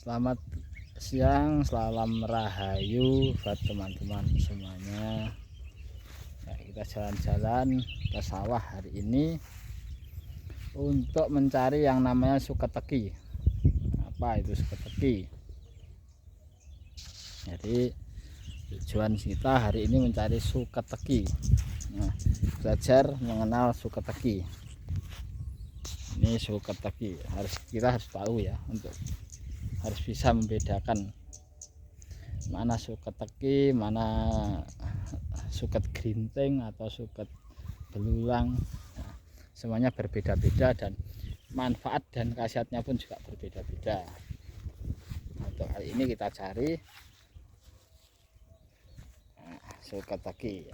Selamat siang, salam rahayu buat teman-teman semuanya. Ya, kita jalan-jalan ke sawah hari ini untuk mencari yang namanya suketeki. Apa itu suketeki? Jadi tujuan kita hari ini mencari suketeki. Nah, belajar mengenal suketeki. Ini suketeki kita harus tahu ya, untuk harus bisa membedakan mana suketeki, mana suket gerinting atau suket belulang. Nah, semuanya berbeda-beda dan manfaat dan khasiatnya pun juga berbeda-beda. Untuk hari ini kita cari suketeki.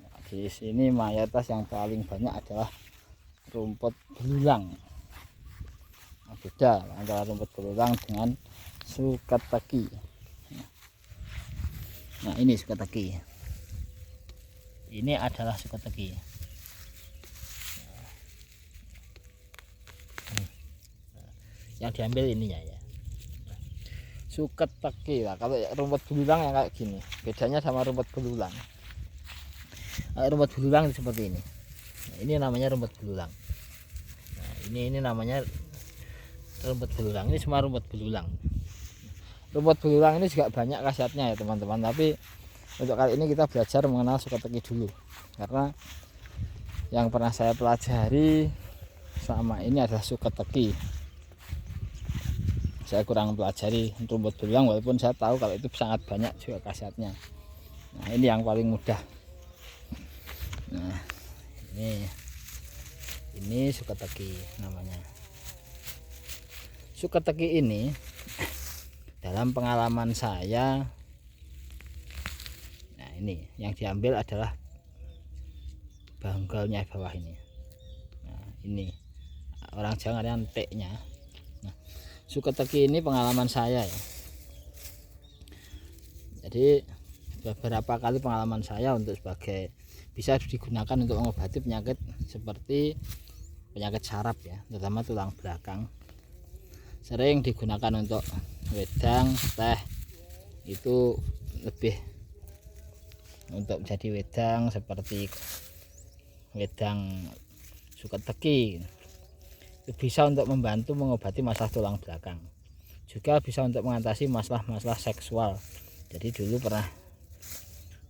Nah, di sini mayoritas yang paling banyak adalah rumput belulang. Beda antara rumput belulang dengan suketeki. Nah, ini suketeki. Ini adalah suketeki. Yang diambil ininya ya. Suketeki lah. Kalau rumput belulang yang kayak gini, bedanya sama rumput belulang. Rumput belulang seperti ini. Nah, ini namanya rumput belulang. Nah, ini namanya rumput belulang. Ini semua rumput belulang. Rumput belulang ini juga banyak khasiatnya ya teman-teman, tapi untuk kali ini kita belajar mengenal suketeki dulu, karena yang pernah saya pelajari selama ini adalah suketeki. Saya kurang pelajari rumput belulang, walaupun saya tahu kalau itu sangat banyak juga khasiatnya. Nah, ini yang paling mudah. Nah, ini suketeki namanya. Suketeki ini dalam pengalaman saya, nah ini yang diambil adalah banggalnya bawah ini. Nah, ini orang Jawa ngarian teknya. Nah, suketeki ini pengalaman saya ya. Jadi beberapa kali pengalaman saya untuk sebagai bisa digunakan untuk mengobati penyakit seperti penyakit saraf ya, terutama tulang belakang. Sering digunakan untuk wedang, teh, itu lebih untuk menjadi wedang seperti wedang suketeki. Itu bisa untuk membantu mengobati masalah tulang belakang, juga bisa untuk mengatasi masalah-masalah seksual. Jadi dulu pernah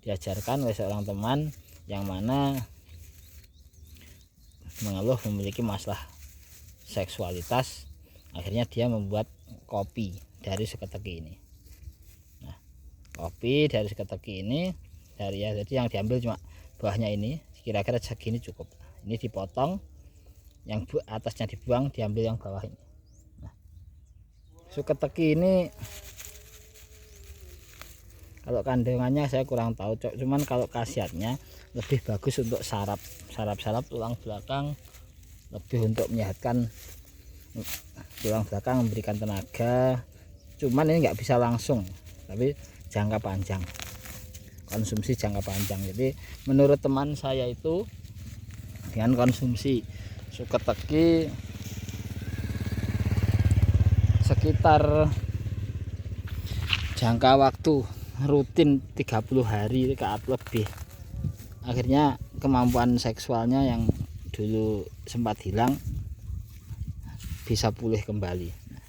diajarkan oleh seorang teman yang mana mengeluh memiliki masalah seksualitas, akhirnya dia membuat kopi dari suketeki ini. Nah, kopi dari suketeki ini jadi yang diambil cuma bawahnya ini, kira-kira segini cukup. Ini dipotong, yang atasnya dibuang, diambil yang bawah ini. Nah, suketeki ini kalau kandungannya saya kurang tahu, cuman kalau khasiatnya lebih bagus untuk saraf tulang belakang, lebih untuk menyehatkan tulang belakang, memberikan tenaga. Cuman ini nggak bisa langsung, tapi jangka panjang, konsumsi jangka panjang. Jadi menurut teman saya itu dengan konsumsi suketeki sekitar jangka waktu rutin 30 hari ke lebih, akhirnya kemampuan seksualnya yang dulu sempat hilang bisa pulih kembali. Nah,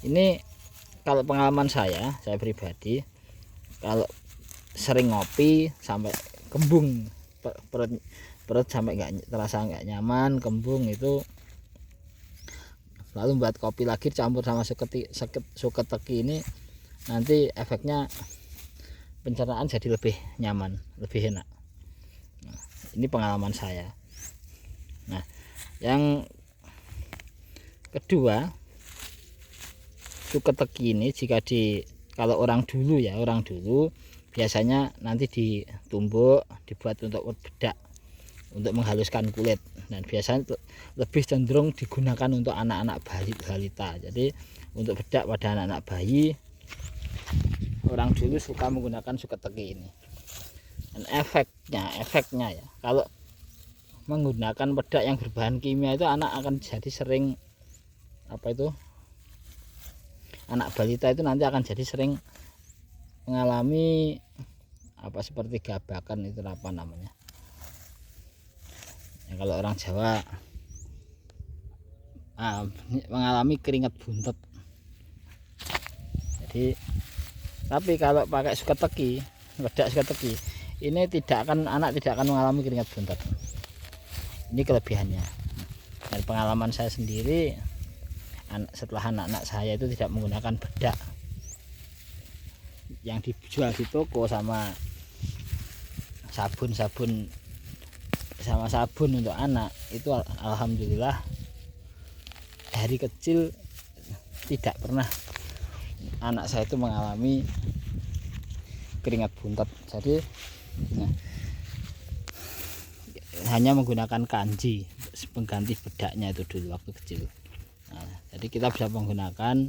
ini kalau pengalaman saya pribadi, kalau sering ngopi sampai kembung perut sampai terasa nggak nyaman, kembung, itu lalu buat kopi lagi campur sama suketeki ini, nanti efeknya pencernaan jadi lebih nyaman, lebih enak. Nah, ini pengalaman saya. Nah, yang kedua, suketeki ini kalau orang dulu biasanya nanti ditumbuk, dibuat untuk bedak, untuk menghaluskan kulit, dan biasanya lebih cenderung digunakan untuk anak-anak balita. Jadi untuk bedak pada anak-anak bayi, orang dulu suka menggunakan suketeki ini. Dan efeknya ya, kalau menggunakan bedak yang berbahan kimia itu anak akan jadi sering apa itu, anak balita itu nanti akan jadi sering mengalami apa seperti gabakan, itu apa namanya ya, kalau orang Jawa mengalami keringat buntet. Jadi tapi kalau pakai suketeki, wedak suketeki, ini anak tidak akan mengalami keringat buntet. Ini kelebihannya. Dan pengalaman saya sendiri, setelah anak-anak saya itu tidak menggunakan bedak yang dijual di toko sama sabun untuk anak, itu alhamdulillah dari kecil tidak pernah anak saya itu mengalami keringat buntet. Jadi hanya menggunakan kanji pengganti bedaknya itu dulu waktu kecil. Jadi kita bisa menggunakan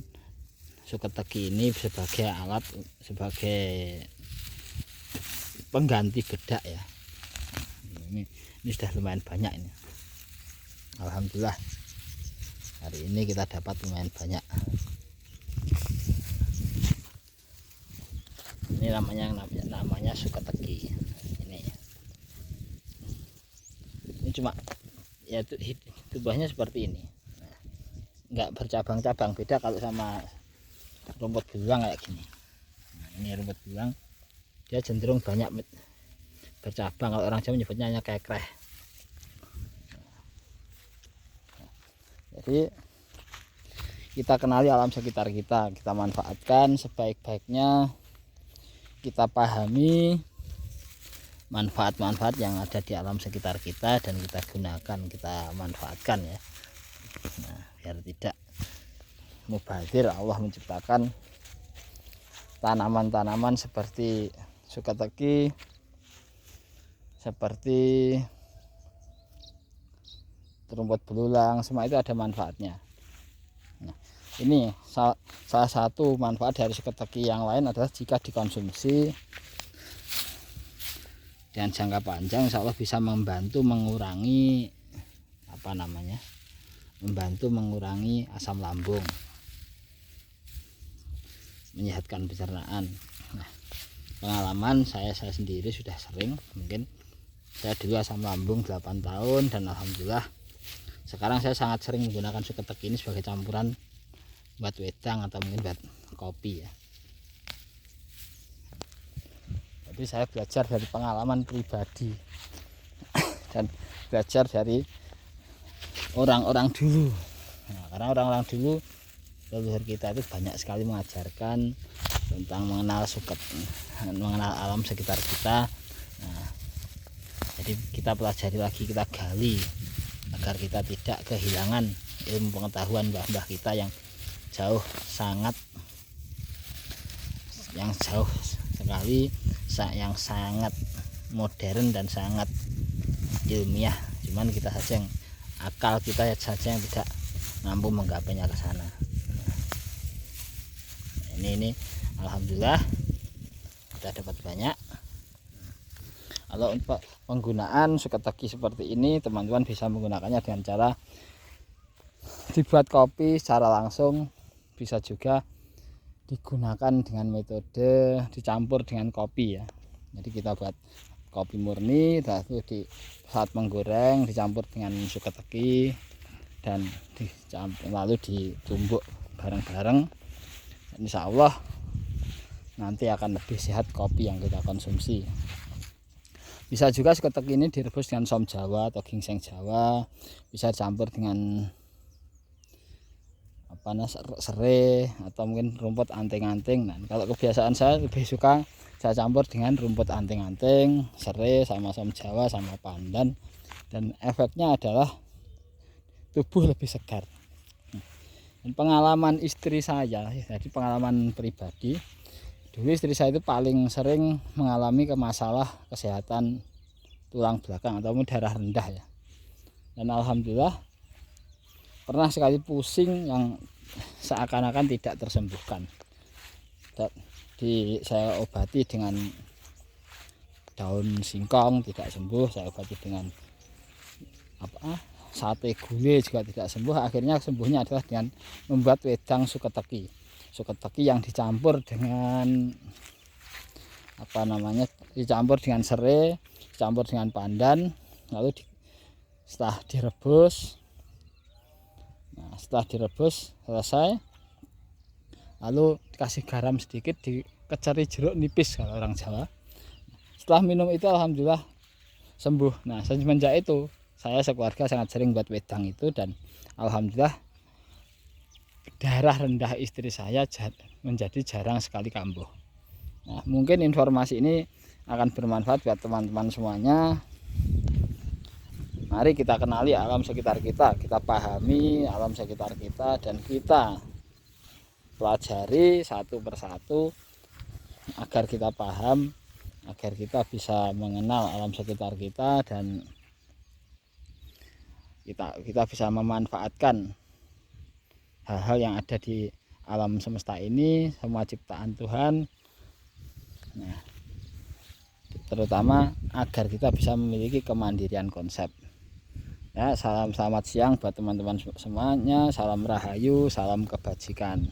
suketeki ini sebagai alat, sebagai pengganti bedak ya. Ini sudah lumayan banyak ini. Alhamdulillah hari ini kita dapat lumayan banyak. Ini namanya suketeki. Ini cuma ya tubuhnya seperti ini. Nah, enggak bercabang-cabang, beda kalau sama rumput beruang kayak gini. Nah, ini rumput beruang dia cenderung banyak bercabang, kalau orang Jawa menyebutnya hanya kekreh. Jadi kita kenali alam sekitar kita manfaatkan sebaik-baiknya, kita pahami manfaat-manfaat yang ada di alam sekitar kita dan kita gunakan, kita manfaatkan ya. Nah, biar tidak mubazir, Allah menciptakan tanaman-tanaman seperti suketeki, seperti rumput belulang, semua itu ada manfaatnya. Nah, ini salah satu manfaat dari suketeki. Yang lain adalah jika dikonsumsi dan jangka panjang, insya Allah bisa membantu mengurangi mengurangi asam lambung, menyehatkan pencernaan. Nah, pengalaman saya sendiri sudah sering, mungkin saya dulu asam lambung 8 tahun dan alhamdulillah sekarang saya sangat sering menggunakan suketeki ini sebagai campuran buat wedang atau mungkin buat kopi ya. Jadi saya belajar dari pengalaman pribadi dan belajar dari orang-orang dulu. Nah, karena orang-orang dulu, leluhur kita itu banyak sekali mengajarkan tentang mengenal alam sekitar kita. Nah, jadi kita pelajari lagi, kita gali agar kita tidak kehilangan ilmu pengetahuan mbah-mbah kita yang jauh sekali, yang sangat modern dan sangat ilmiah. Cuman kita saja yang akal kita saja yang tidak mampu menggapainya ke sana. Ini alhamdulillah kita dapat banyak. Kalau untuk penggunaan suketeki seperti ini, teman-teman bisa menggunakannya dengan cara dibuat kopi secara langsung, bisa juga digunakan dengan metode dicampur dengan kopi ya. Jadi kita buat kopi murni, lalu saat menggoreng dicampur dengan suketeki dan lalu ditumbuk bareng-bareng. Insya Allah nanti akan lebih sehat kopi yang kita konsumsi. Bisa juga suketeki ini direbus dengan som Jawa atau gingseng Jawa, bisa dicampur dengan serai atau mungkin rumput anting-anting. Nah, kalau kebiasaan saya lebih suka saya campur dengan rumput anting-anting, serai sama som Jawa sama pandan, dan efeknya adalah tubuh lebih segar. Dan pengalaman istri saya, jadi pengalaman pribadi, dulu istri saya itu paling sering mengalami masalah kesehatan tulang belakang atau darah rendah ya. Dan alhamdulillah pernah sekali pusing yang seakan-akan tidak tersembuhkan. Saya obati dengan daun singkong tidak sembuh, saya obati dengan sate gule juga tidak sembuh. Akhirnya sembuhnya adalah dengan membuat wedang suketeki. Suketeki yang dicampur dengan apa namanya, dicampur dengan serai, dicampur dengan pandan, lalu setelah direbus. Nah, setelah direbus selesai, lalu dikasih garam sedikit, dikeceri jeruk nipis kalau orang Jawa. Setelah minum itu alhamdulillah sembuh. Nah, semenjak itu saya sekeluarga sangat sering buat wedang itu, dan alhamdulillah darah rendah istri saya menjadi jarang sekali kambuh. Nah, mungkin informasi ini akan bermanfaat buat teman-teman semuanya. Mari kita kenali alam sekitar kita, kita pahami alam sekitar kita, dan kita pelajari satu persatu agar kita paham, agar kita bisa mengenal alam sekitar kita, dan kita bisa memanfaatkan hal-hal yang ada di alam semesta ini, semua ciptaan Tuhan. Nah, terutama agar kita bisa memiliki kemandirian konsep. Ya, selamat siang buat teman-teman semuanya, salam rahayu, salam kebajikan.